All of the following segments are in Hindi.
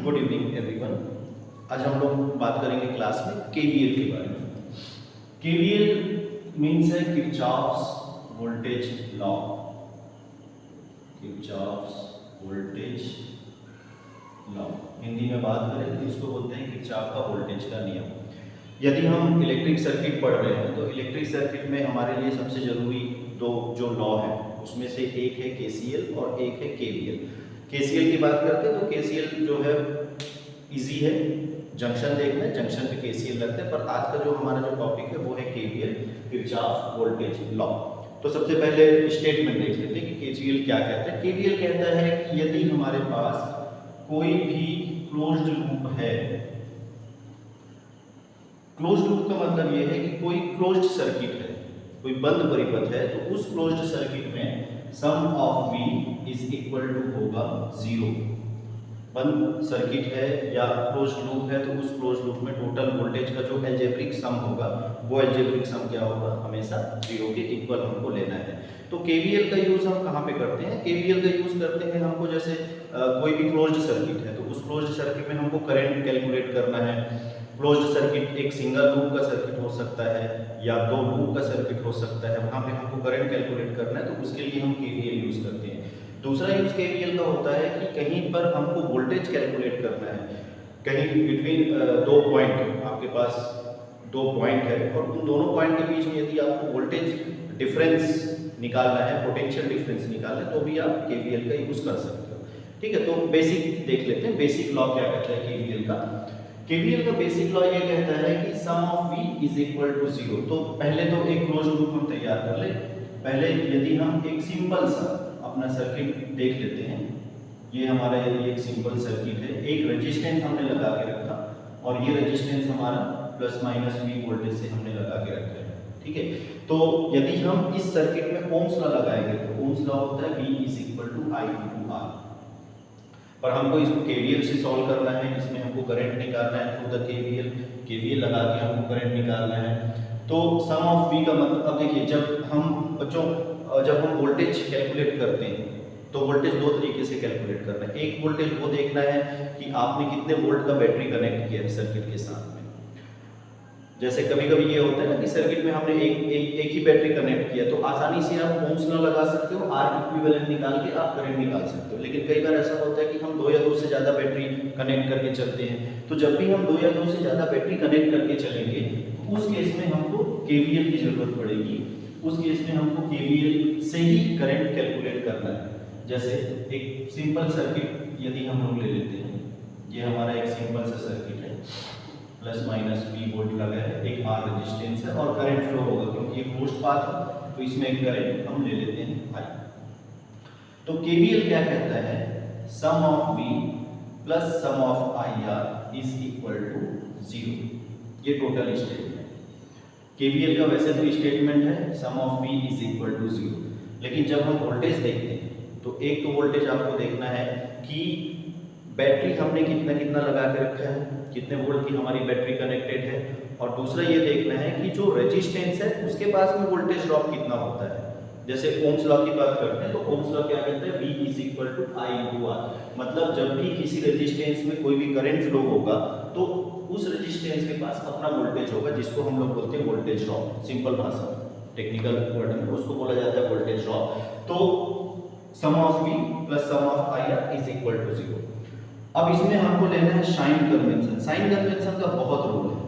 Good evening everyone. आज हम लोग बात करेंगे क्लास में केवीएल के बारे में। केवीएल मीन्स है Kirchhoff's voltage law. Kirchhoff's voltage law Hindi में बात करें तो इसको बोलते हैं किरचॉफ का वोल्टेज का नियम। यदि हम इलेक्ट्रिक सर्किट पढ़ रहे हैं तो इलेक्ट्रिक सर्किट में हमारे लिए सबसे जरूरी दो जो लॉ है उसमें से एक है केसीएल और एक है केवीएल। केसीएल की बात करते हैं तो केसीएल जो है इजी है, जंक्शन देखना है, जंक्शन पे केसीएल लगता है। पर आज का जो हमारा जो टॉपिक है वो है केवीएल, किरचॉफ वोल्टेज लॉ। तो सबसे पहले स्टेटमेंट देख लेते हैं कि केसीएल क्या कहता है। केवीएल कहता है कि यदि हमारे पास कोई भी क्लोज्ड लूप है, क्लोज्ड लूप का मतलब यह है कि कोई क्लोज्ड सर्किट है, कोई बंद परिपथ है, तो उस क्लोज्ड सर्किट में sum of V is equal to होगा 0। बंद सर्किट है या क्लोज्ड लूप है तो उस क्लोज्ड लूप में टोटल वोल्टेज का जो एल्जेब्रिक सम होगा वो एल्जेब्रिक सम क्या होगा, हमेशा 0 के इक्वल हमको लेना है। तो केवीएल का यूज हम कहाँ पे करते हैं? केवीएल का यूज करते हैं हमको जैसे कोई भी क्लोज्ड सर्किट है तो उस क्लोज्ड सर्किट में हमको करंट कैलकुलेट करना है। क्लोज्ड सर्किट एक सिंगल लूप का सर्किट हो सकता है या दो लूप का सर्किट हो सकता है, वहां पे हमको करंट कैलकुलेट करना है तो उसके लिए हम केवीएल यूज करते हैं। दूसरा यूज केवीएल का होता है कि कहीं पर हमको वोल्टेज कैलकुलेट करना है, कहीं बिटवीन दो पॉइंट, आपके पास दो पॉइंट है और उन दोनों पॉइंट के बीच में यदि आपको वोल्टेज डिफरेंस निकालना है, पोटेंशियल डिफरेंस निकालना है, तो भी आप केवीएल का यूज कर सकते हो। ठीक है, तो बेसिक देख लेते हैं, बेसिक लॉ क्या कहता है केवीएल का। केवीएल का बेसिक लॉ ये कहता है कि sum of V is equal to 0। तो पहले तो एक क्लोज्ड लूप हम तैयार कर ले। पहले यदि हम एक सिंपल सा अपना सर्किट देख लेते हैं, ये हमारा यदि एक सिंपल सर्किट है, एक रेजिस्टेंस हमने लगा के रखा और ये रेजिस्टेंस हमारा प्लस माइनस V वोल्टेज से हमने लगा के रखा है। ठीक है, तो यदि हम इस सर्किट में ओम्स लॉ लगाएंगे तो ओम्स लॉ होता है V is equal to I into R। पर हमको इसको केवीएल से सॉल्व करना है, इसमें हमको करंट निकालना है थ्रू द केवीएल, केवीएल लगा के हमको करंट निकालना है। तो सम ऑफ V का मतलब, अब देखिए जब हम बच्चों जब हम वोल्टेज कैलकुलेट करते हैं तो वोल्टेज दो तरीके से कैलकुलेट करना है। एक वोल्टेज वो देखना है कि आपने कितने वोल्ट का बैटरी कनेक्ट किया है सर्किट के साथ में। जैसे कभी कभी ये होता है ना कि सर्किट में हमने एक ही बैटरी कनेक्ट किया तो आसानी से आप ओम्स लॉ लगा सकते हो, R इक्विवेलेंट निकाल के आप करंट निकाल सकते हो। लेकिन कई बार ऐसा होता है कि हम दो या दो से ज़्यादा बैटरी कनेक्ट करके चलते हैं, तो जब भी हम दो या दो से ज़्यादा बैटरी कनेक्ट करके चलेंगे तो उस केस में हमको केवीएल की जरूरत पड़ेगी। उस केस में हमको केवीएल से ही करंट कैलकुलेट करना है। जैसे एक सिंपल सर्किट यदि हम लोग ले लेते हैं, ये हमारा एक सिंपल सा सर्किट है, प्लस माइनस V वोल्ट लगा है, एक R रेजिस्टेंस है और करंट फ्लो होगा क्योंकि ये क्लोज्ड पाथ है तो इसमें एक करंट हम ले लेते हैं I। तो केवीएल क्या कहता है, sum of V plus sum of IR is equal to 0। ये टोटल स्टेटमेंट केवीएल का वैसे तो स्टेटमेंट है sum of V is equal to 0, लेकिन जब हम वोल्टेज देखते हैं तो एक तो वोल्टेज आपको देखना है कि बैटरी हमने कितना कितना लगा के रखा है, कितने वोल्ट की हमारी बैटरी कनेक्टेड है, और दूसरा ये देखना है कि जो रेजिस्टेंस है उसके पास में वोल्टेज ड्रॉप कितना होता है। जैसे ओम्स लॉ की बात करते हैं तो ओम्स लॉ क्या कहता है, V is equal to I into R। मतलब जब भी किसी रेजिस्टेंस में कोई भी करंट फ्लो होगा तो उस रेजिस्टेंस के पास अपना वोल्टेज होगा, जिसको हम लोग बोलते हैं वोल्टेज ड्रॉप। सिंपल भाषा टेक्निकल वर्ड में उसको बोला जाता है वोल्टेज ड्रॉप। तो sum of V plus sum of IR is equal to 0। अब इसमें हमको लेना है साइन कन्वेंशन। साइन कन्वेंशन का बहुत रोल है,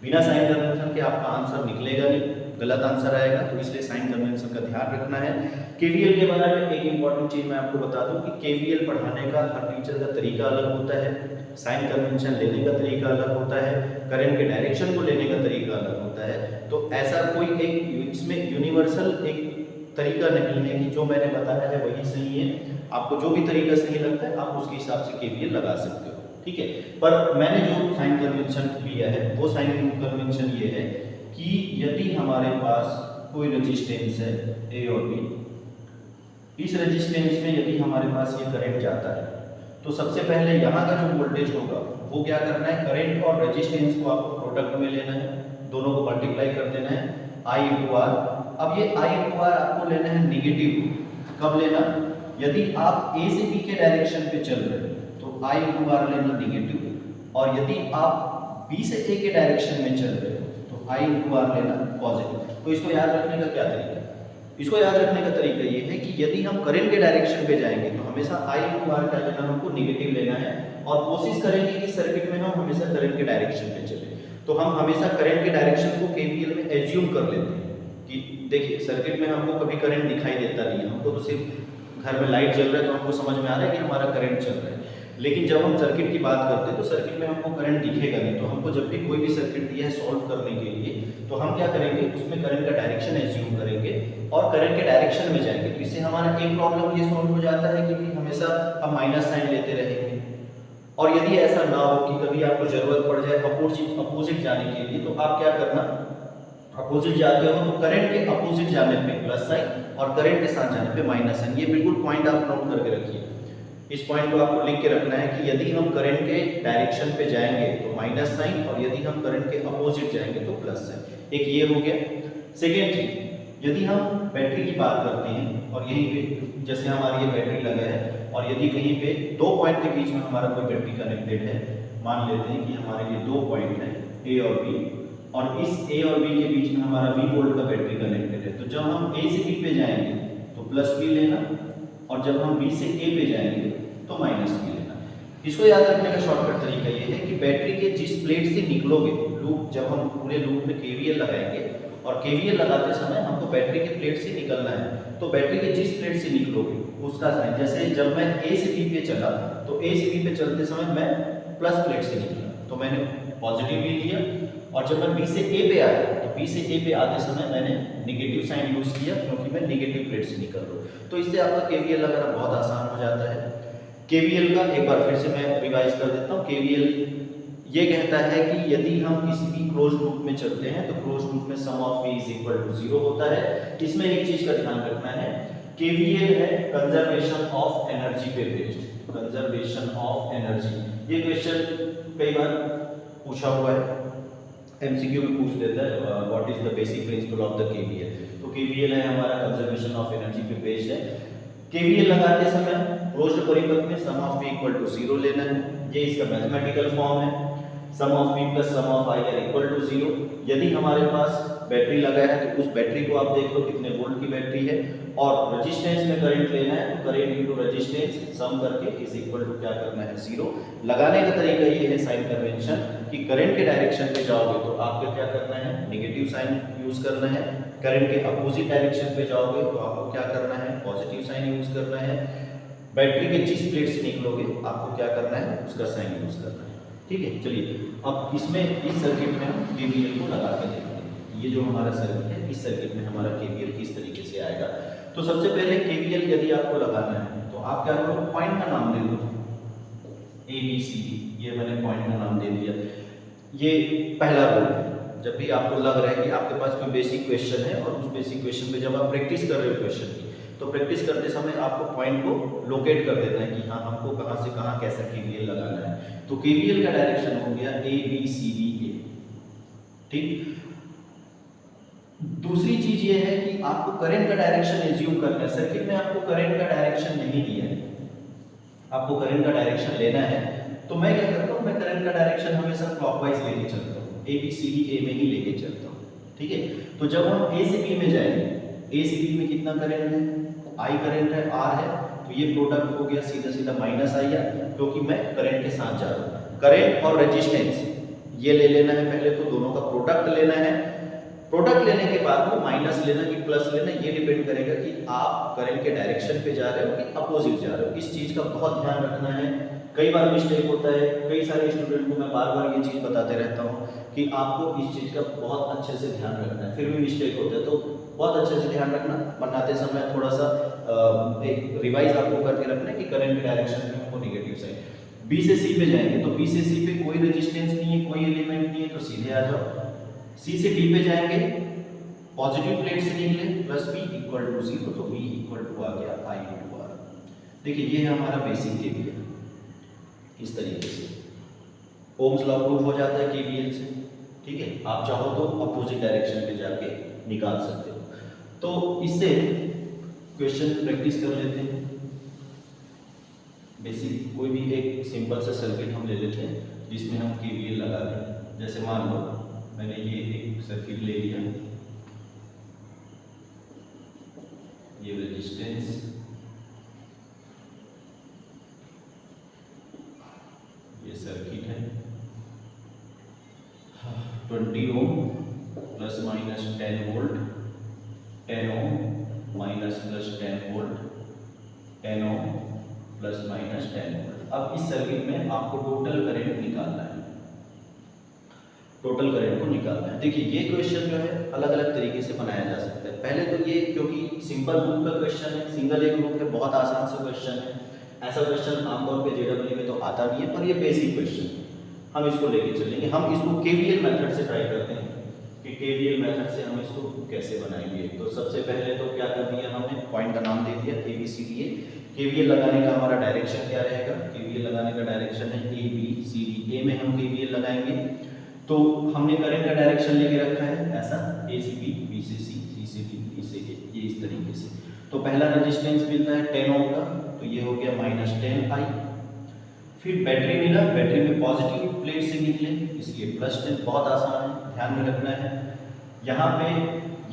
बिना साइन कन्वेंशन के आपका आंसर निकलेगा नहीं, गलत आंसर आएगा, तो इसलिए साइन कन्वेंशन का ध्यान रखना है। केवीएल के बारे में एक इंपॉर्टेंट चीज मैं आपको बता दूं कि केवीएल पढ़ाने का हर टीचर का तरीका अलग होता है, साइन कन्वेंशन लेने का तरीका अलग होता है, करंट के डायरेक्शन को लेने का तरीका अलग होता है। तो ऐसा कोई एक इसमें यूनिवर्सल एक तरीका नहीं है कि जो मैंने बताया है वही सही है। आपको जो भी तरीका सही लगता है आप उसके हिसाब से केवीएल लगा सकते हो। ठीक है, पर मैंने जो साइन कन्वेंशन लिया है वो साइन कन्वेंशन ये है कि यदि हमारे पास कोई रेजिस्टेंस है A और B, इस रेजिस्टेंस में यदि हमारे पास ये करंट जाता है तो सबसे पहले यहाँ का जो वोल्टेज होगा वो क्या करना है, करंट और रेजिस्टेंस को आपको प्रोडक्ट में लेना है, दोनों को मल्टीप्लाई कर देना है I इंटू R। अब ये I इंटू R आपको लेना है निगेटिव। कब लेना, यदि आप A से B के डायरेक्शन पे चल रहे हैं तो तो I इंटू आर लेना निगेटिव, और यदि आप B से A के डायरेक्शन में चल रहे हो तो I इंटू आर लेना पॉजिटिव। तो इसको याद रखने का क्या तरीका है? इसको याद रखने का तरीका ये है कि यदि हम करंट के डायरेक्शन पे जाएंगे तो हमेशा I इंटू आर क्या लेना, हमको निगेटिव लेना है, और कोशिश करेंगे कि सर्किट में हम हमेशा करंट के डायरेक्शन पे चले। तो हम हमेशा करंट के डायरेक्शन को केवीएल में एज्यूम कर लेते हैं कि देखिए सर्किट में हमको कभी करंट दिखाई देता नहीं है, हमको तो सिर्फ घर में लाइट जल रहा है तो हमको समझ में आ रहा है कि हमारा करंट चल रहा है। लेकिन जब हम सर्किट की बात करते हैं तो सर्किट में हमको करंट दिखेगा नहीं, तो हमको जब भी कोई भी सर्किट दिया है सॉल्व करने के लिए तो हम क्या करेंगे, उसमें करंट का डायरेक्शन एज्यूम करेंगे और करंट के डायरेक्शन में जाएंगे। तो इससे हमारा एक प्रॉब्लम ये सॉल्व हो जाता है कि भाई हमेशा हम माइनस साइन लेते रहेंगे, और यदि ऐसा ना हो कि कभी आपको जरूरत पड़ जाए अपोजिट जाने के लिए, तो आप क्या करना, अपोजिट जाते हो तो करंट के अपोजिट जाने पे प्लस साइन और करंट के साथ जाने पे माइनस साइन। ये बिल्कुल पॉइंट आप नोट करके रखिए, इस पॉइंट को आपको लिख के रखना है कि यदि हम करंट के डायरेक्शन पे जाएंगे तो माइनस साइन, और यदि हम करंट के अपोजिट जाएंगे तो प्लस साइन। एक ये हो गया। सेकेंड चीज, यदि हम बैटरी की बात करते हैं और यहीं पे जैसे हमारी ये बैटरी लगा है और यदि कहीं पे दो पॉइंट के बीच में हमारा कोई बैटरी कनेक्टेड है, मान लेते हैं कि हमारे ये दो पॉइंट है ए और बी, और इस ए और बी के बीच में हमारा 20 वोल्ट का बैटरी कनेक्टेड है। तो जब हम ए से बी पे जाएंगे तो प्लस बी लेना, और जब हम बी से ए पे जाएंगे तो माइनस बी लेना। इसको याद रखने का शॉर्टकट तरीका ये है कि बैटरी के जिस प्लेट से निकलोगे, लूप जब हम पूरे लूप में केवीएल लगाएंगे और केवीएल लगाते समय हमको बैटरी के प्लेट से निकलना है, तो बैटरी के जिस प्लेट से निकलोगे उसका साइन, जैसे जब मैं ए से बी पे चला तो ए से बी पे चलते समय मैं प्लस प्लेट से निकला तो मैंने पॉजिटिव भी लिया, और जब मैं बी से ए पे आया तो बी से ए पे आते समय मैंने नेगेटिव साइन यूज किया क्योंकि मैं नेगेटिव प्लेट से निकल रहा हूँ। तो इससे आपका केवीएल लगाना बहुत आसान हो जाता है। केवीएल का एक बार फिर से मैं रिवाइज कर देता हूँ। केवीएल ये कहता है कि यदि हम किसी भी क्लोज लूप में चलते हैं तो क्लोज लूप में sum of v is equal to 0 होता है। इसमें एक चीज का ध्यान रखना है, केवीएल है कंजर्वेशन ऑफ एनर्जी पे बेस्ड, कंजर्वेशन ऑफ एनर्जी। ये क्वेश्चन कई बार पूछा हुआ है, एमसीक्यू में पूछ देता है what is the basic principle of the KVL. तो केवीएल है हमारा कंजर्वेशन ऑफ एनर्जी पे बेस्ड है। केवीएल लगाते समय क्लोज्ड परिपथ में sum of v equal to 0 लेना है, ये इसका मैथमेटिकल फॉर्म है। Sum of v plus sum of i R equal to 0। यदि हमारे पास बैटरी लगा है तो उस बैटरी को आप देख लो कितने वोल्ट की बैटरी है, और रेजिस्टेंस में करंट लेना है तो करंट इनटू रेजिस्टेंस सम करके इज इक्वल टू क्या करना है 0। लगाने का तरीका ये है साइन कन्वेंशन कि करंट के डायरेक्शन पे जाओगे तो आपको क्या करना है, नेगेटिव साइन यूज करना है, करंट के अपोजिट डायरेक्शन पे जाओगे तो आपको क्या करना है, पॉजिटिव साइन यूज करना है, बैटरी के जिस प्लेट से निकलोगे आपको क्या करना है, उसका साइन यूज करना है। ठीक है, चलिए अब इसमें इस सर्किट में हम केवीएल को लगा के देखते हैं। ये जो हमारा सर्किट है, इस सर्किट में हमारा केवीएल किस तरीके से आएगा। तो सबसे पहले केवीएल यदि आपको लगाना है तो आप क्या करो, पॉइंट का नाम दे दो ए बी सी डी, ये मैंने पॉइंट का नाम दे दिया। ये पहला रूल है, जब भी आपको लग रहा है कि आपके पास कोई बेसिक क्वेश्चन है और उस बेसिक क्वेश्चन पे जब आप प्रैक्टिस कर रहे हो क्वेश्चन की, तो प्रैक्टिस करते समय आपको पॉइंट को लोकेट कर देना है कि हाँ हमको कहाँ से कहाँ कैसा केवीएल लगाना है। तो केवीएल का डायरेक्शन हो गया A B C D A. ठीक, दूसरी चीज ये है कि आपको करंट का डायरेक्शन एज्यूम करना है। सर्किट में आपको करंट का डायरेक्शन नहीं दिया है, आपको करंट का डायरेक्शन लेना है, तो मैं क्या करता हूँ, मैं करंट का डायरेक्शन हमेशा क्लॉकवाइज लेके चलता हूँ, A B C D A में ही लेके चलता हूँ। ठीक है, तो जब हम ए से बी में जाएंगे, ए से बी में कितना करंट है, आई करंट है, आर है, तो ये प्रोडक्ट हो गया सीधा सीधा माइनस आई है क्योंकि मैं करंट के साथ जा रहा हूँ। करंट और रेजिस्टेंस ये ले लेना है पहले, तो दोनों का प्रोडक्ट लेना है। प्रोडक्ट लेने के बाद में माइनस लेना कि प्लस लेना, ये डिपेंड करेगा कि आप करंट के डायरेक्शन पे जा रहे हो कि अपोजिट जा रहे हो। इस चीज का बहुत ध्यान रखना है। कई बार मिस्टेक होता है, कई सारे स्टूडेंट को मैं बार बार ये चीज बताते रहता हूँ कि आपको इस चीज का बहुत अच्छे से ध्यान रखना है, फिर भी मिस्टेक होता है, तो बहुत अच्छे से ध्यान रखना। बनाते समय थोड़ा सा एक रिवाइज आपको करके रखना है कि करंट के डायरेक्शन में हमको निगेटिव साइन। बी से सी पे जाएंगे तो बी से सी पे कोई रेजिस्टेंस नहीं है, कोई एलिमेंट नहीं है, तो सीधे आ जाओ। सी से डी पे जाएंगे, पॉजिटिव प्लेट से निकले, प्लस बी इक्वल टू 0, तो बी इक्वल टू आ गया आई इंटू आर। देखिए ये है हमारा बेसिक केवीएल, इस तरीके से ओम्स लॉ प्रूफ हो जाता है केवीएल से। ठीक है, आप चाहो तो अपोजिट डायरेक्शन पे जाके निकाल सकते हो। तो इससे क्वेश्चन प्रैक्टिस कर लेते हैं। बेसिक कोई भी एक सिंपल सा सर्किट हम ले लेते हैं जिसमें हम KVL लगा दें। जैसे मान लो मैंने ये एक सर्किट ले लिया, ये रेजिस्टेंस, ये सर्किट है 20 ohm plus minus 10 volt, 10 ohm minus plus 10 volt, 10 ohm plus minus 10 volt. अब इस सर्किट में आपको टोटल करंट निकालना है, टोटल करंट को निकालना है। देखिए ये क्वेश्चन जो है अलग अलग तरीके से बनाया जा सकता है। पहले तो ये क्योंकि सिंपल ग्रुप का क्वेश्चन है, सिंगल ए ग्रुप है, बहुत आसान सा क्वेश्चन है। ऐसा क्वेश्चन आमतौर पे JEE में तो आता नहीं है, पर ये बेसिक क्वेश्चन है, हम इसको लेके चलेंगे। हम इसको KVL मेथड से ट्राई करते हैं कि KVL मेथड से हम इसको कैसे बनाएंगे। तो सबसे पहले तो क्या कर दिया हमने, पॉइंट का नाम दे दिया ABCD। KVL लगाने का हमारा डायरेक्शन क्या रहेगा, KVL लगाने का डायरेक्शन है ABCD। A में हम KVL लगाएंगे तो हमने करंट का डायरेक्शन लेके रखा है ऐसा, A से B, B से C, C से B, B से A, ये इस तरीके से। तो पहला रेजिस्टेंस मिलता है 10 ओम का, तो ये हो गया -10I। फिर बैटरी मिला, बैटरी में पॉजिटिव प्लेट से निकले इसलिए +10, बहुत आसान है, ध्यान में रखना है। यहाँ पे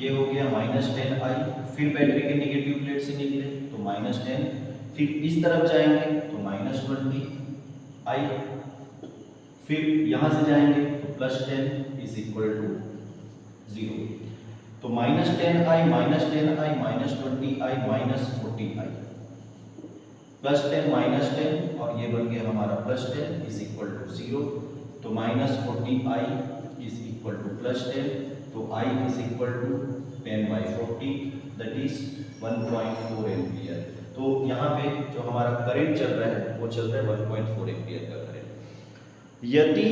ये हो गया -10I, फिर बैटरी के नेगेटिव प्लेट से निकले तो -10, फिर इस तरफ जाएंगे तो -20I, फिर यहाँ से जाएंगे तो +10 इज इक्वल टू 0। तो -10I, -10I, -20I, -40I, +10 -10 और ये बन गया हमारा +10 इज इक्वल टू 0। तो -40I इज इक्वल टू +10, तो I is equal to 10/40 that is 1.4 ampere. तो यहाँ पे जो हमारा करंट चल रहा है वो चल रहा है 1.4 एम्पियर का करंट। यदि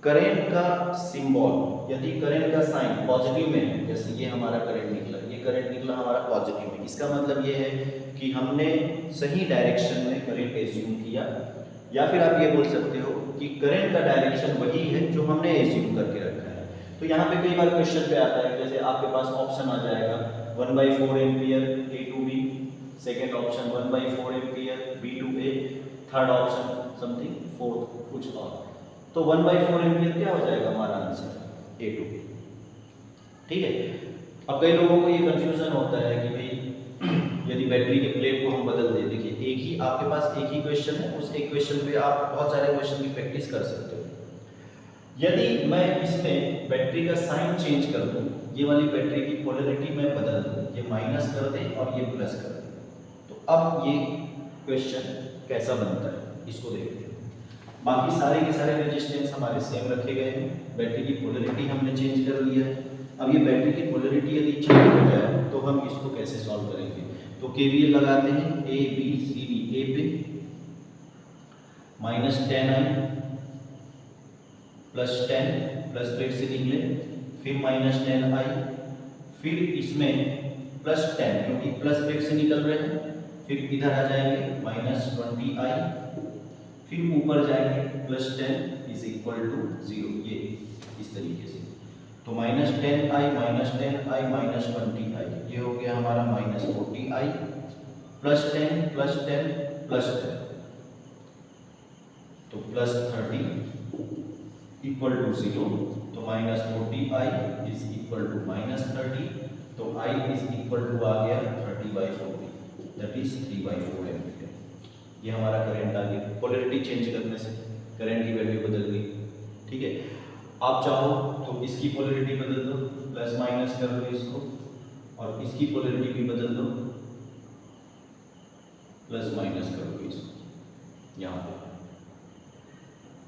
करंट का सिंबल, यदि करंट का साइन पॉजिटिव में है, जैसे ये हमारा करंट निकला, ये करंट निकला हमारा पॉजिटिव में, इसका मतलब ये है कि हमने सही डायरेक्शन में करंट एज्यूम किया, या फिर आप ये बोल सकते हो कि करंट का डायरेक्शन वही है जो हमने एज्यूम करके रखा है। तो यहाँ पे कई बार क्वेश्चन पे आता है, जैसे आपके पास ऑप्शन आ जाएगा 1/4 ampere A to B, second option 1/4 ampere B to A, third option something, fourth कुछ और। तो 1/4 एम्पियर क्या हो जाएगा हमारा आंसर A to B, ठीक है। अब कई लोगों को ये कंफ्यूजन होता है कि भाई यदि बैटरी के प्लेट को हम बदल दें, देखिए एक ही आपके पास एक ही क्वेश्चन है, उस एक क्वेश्चन पे आप बहुत सारे क्वेश्चन की प्रैक्टिस कर सकते हो। यदि मैं इसमें बैटरी का साइन चेंज कर दूं, ये वाली बैटरी की पोलैरिटी मैं बदल दूं, ये माइनस कर दें और ये प्लस कर दें, तो अब ये क्वेश्चन कैसा बनता है इसको देखते हैं। बाकी सारे के सारे रेजिस्टेंस हमारे सेम रखे गए हैं, बैटरी की पोलैरिटी हमने चेंज कर लिया है। अब ये बैटरी की पोलैरिटी यदि चेंज हो जाए तो हम इसको कैसे सॉल्व करेंगे। तो KVL लगाते हैं ABCD, A पे -10I +10 प्लस प्लेट से निकले, फिर -10I, फिर इसमें +10 क्योंकि प्लस प्लेट से निकल रहे हैं, फिर इधर आ जाएंगे -20I, फिर ऊपर जाएंगे +10 इज इक्वल टू 0, ये इस तरीके से। तो -10I, -10I, -20I, ये हो गया हमारा -40I, +10 +10 +10, तो +30 इक्वल टू 0। तो -40I इज इक्वल टू -30, तो I इज इक्वल टू आ गया 30/40 दैट इज 3/4 एम्पियर। ये हमारा करंट आ गया, पोलैरिटी चेंज करने से करंट की वैल्यू बदल गई, ठीक है। आप चाहो तो इसकी पोलैरिटी बदल दो, प्लस माइनस कर दो इसको, और इसकी पोलैरिटी भी बदल दो, प्लस माइनस कर दो इसको यहाँ पे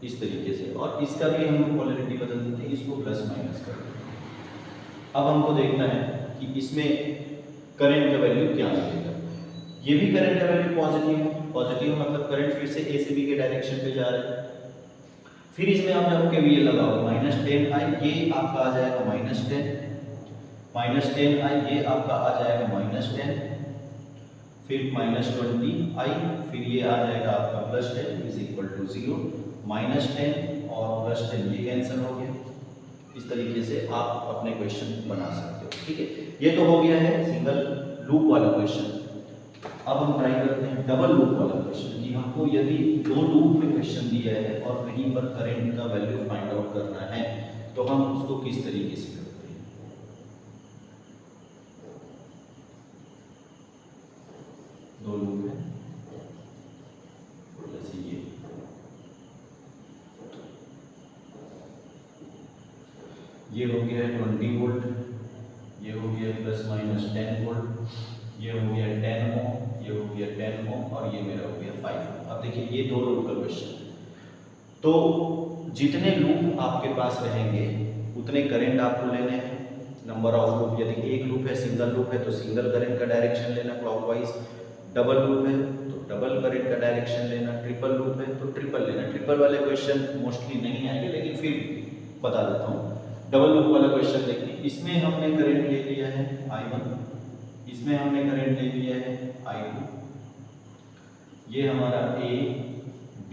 इस तरीके से, और इसका भी हम पोलैरिटी बदल देते हैं, इसको प्लस माइनस कर देते हैं। अब हमको देखना है कि इसमें करंट का वैल्यू क्या मिलेगा। ये भी करंट का वैल्यू पॉजिटिव है, पॉजिटिव मतलब करंट फिर से A से B के डायरेक्शन पे जा रहा है। फिर इसमें आप जब KVL लगाओ -10I, ये आपका आ जाएगा -10, -10I ये आपका आ जाएगा -10, फिर -20I, फिर ये आ जाएगा आपका +10 इज इक्वल टू 0, -10 और +10 ये कैंसिल हो गया। इस तरीके से आप अपने क्वेश्चन बना सकते हो, ठीक है। ये तो हो गया है सिंगल लूप वाला क्वेश्चन। अब हम ट्राई करते हैं डबल लूप वाला क्वेश्चन कि हमको यदि दो लूप में क्वेश्चन दिया है और कहीं पर करंट का वैल्यू फाइंड आउट करना है तो हम उसको किस तरीके से करते हैं। दो लूप है जैसे ये हो गया है 20 वोल्ट, ये हो गया प्लस माइनस 10 वोल्ट, ये हो गया 10 ओम, ये हो गया 10 ओम और ये मेरा हो गया 5 ओम। अब देखिए ये दो लूप का क्वेश्चन है, तो जितने लूप आपके पास रहेंगे उतने करंट आपको लेने हैं। नंबर ऑफ लूप, यदि एक लूप है सिंगल लूप है तो सिंगल करंट का डायरेक्शन लेना क्लॉकवाइज, डबल लूप है तो डबल करंट का डायरेक्शन लेना, ट्रिपल लूप है तो ट्रिपल लेना। ट्रिपल वाले क्वेश्चन मोस्टली नहीं आएंगे लेकिन फिर बता देता हूँ। डबल लूप वाला क्वेश्चन देखिए, इसमें हमने करंट ले लिया है I1, इसमें हमने करंट ले लिया है I2, ये हमारा A, B,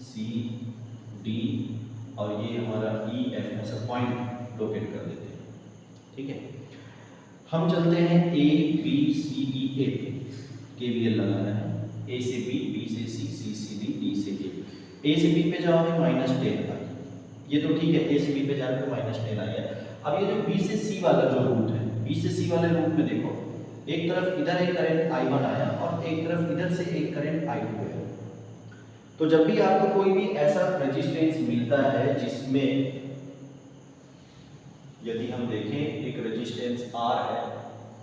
C, D और ये हमारा E, F ऐसा पॉइंट लोकेट कर देते हैं। ठीक है, हम चलते हैं A, B, C, E, A पे, KVL लगाना है। A से B, B से C, C से D, D से A से B पे जाओगे -10 आई, ये तो ठीक है, A से B पे जाने पे -10 आया। अब ये जो B से C वाला जो रूट है, B से C वाले रूट में देखो, एक तरफ इधर एक करंट I1 आया और एक तरफ इधर से एक करंट I2 है। तो जब भी आपको कोई भी ऐसा रेजिस्टेंस मिलता है जिसमें यदि हम देखें एक रेजिस्टेंस R है,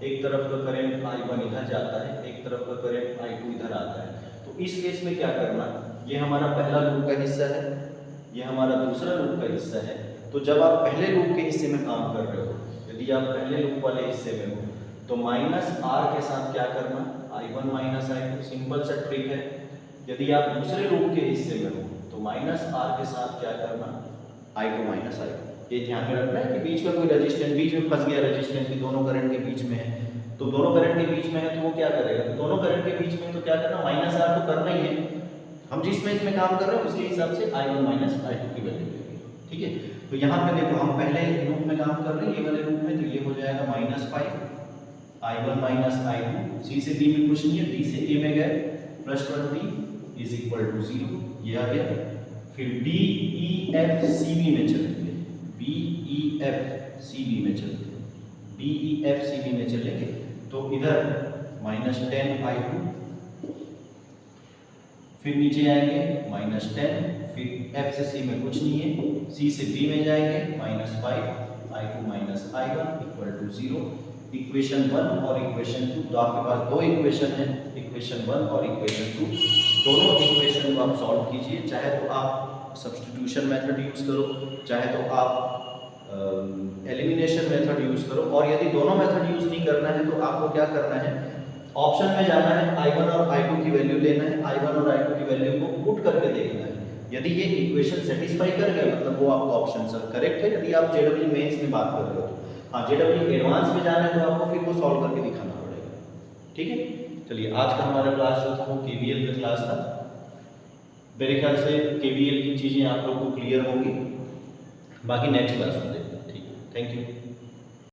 एक तरफ का करंट I1 इधर जाता है, एक तरफ का करंट I2 इधर आता है, तो इस केस में क्या करना, ये हमारा पहला लूप का हिस्सा है, ये हमारा दूसरा लूप का हिस्सा है। तो जब आप पहले लूप के हिस्से में काम कर रहे हो, यदि आप पहले लूप वाले हिस्से में हो तो -R के साथ क्या करना, I1 I2, सिंपल सा ट्रिक है। यदि आप दूसरे लूप के हिस्से में हो तो -R के साथ क्या करना, I2 I2। ये ध्यान में रखना है कि बीच का कोई रेजिस्टेंस बीच में फंस गया, रेजिस्टेंस भी दोनों करंट के बीच में है, तो दोनों करंट के बीच में है तो वो क्या करेगा, तो दोनों करंट के बीच में तो क्या करना, -R तो करना ही है। हम जिसमें इसमें काम कर रहे हैं उसके हिसाब से I1 I2 की वैल्यू लेंगे। ठीक है, तो यहाँ पे देखो हम पहले लूप में काम कर रहे हैं, ये वाले लूप में, तो ये हो जाएगा -5 I1 I2, C से D में कुछ नहीं है, D से A में गए, +20 = 0, ये आ गया। फिर D E F C B में चलेंगे, B E F C B में चलते हैं, B E F C B में चलेंगे तो इधर -10 I2, फिर नीचे आएंगे -10, फिर F से C में कुछ नहीं है, C से D में जाएंगे -5 I2 I1 = 0। इक्वेशन 1 और इक्वेशन 2, तो आपके पास दो इक्वेशन है, इक्वेशन 1 और इक्वेशन 2, दोनों इक्वेशन को आप सॉल्व कीजिए। चाहे तो आप सब्स्टिट्यूशन मेथड यूज करो, चाहे तो आप एलिमिनेशन मेथड यूज करो, और यदि दोनों मेथड यूज नहीं करना है तो आपको क्या करना है, ऑप्शन में जाना है, I1 और I2 की वैल्यू लेना है, I1 और I2 की वैल्यू को पुट करके देखना है। यदि ये इक्वेशन सेटिस्फाई कर गया मतलब वो आपका ऑप्शन सर करेक्ट है। यदि आप जेडब्ल्यू मेंस में बात कर रहे हो तो हाँ, जेडब्ल्यू एडवांस में जाना है तो आपको फिर वो सॉल्व करके दिखाना पड़ेगा। ठीक है, चलिए आज का हमारा क्लास जो था वो केवीएल का क्लास था। मेरे ख्याल से केवीएल की चीज़ें आप लोग को क्लियर होंगी, बाकी नेक्स्ट क्लास में देखते हैं। ठीक है, थैंक यू।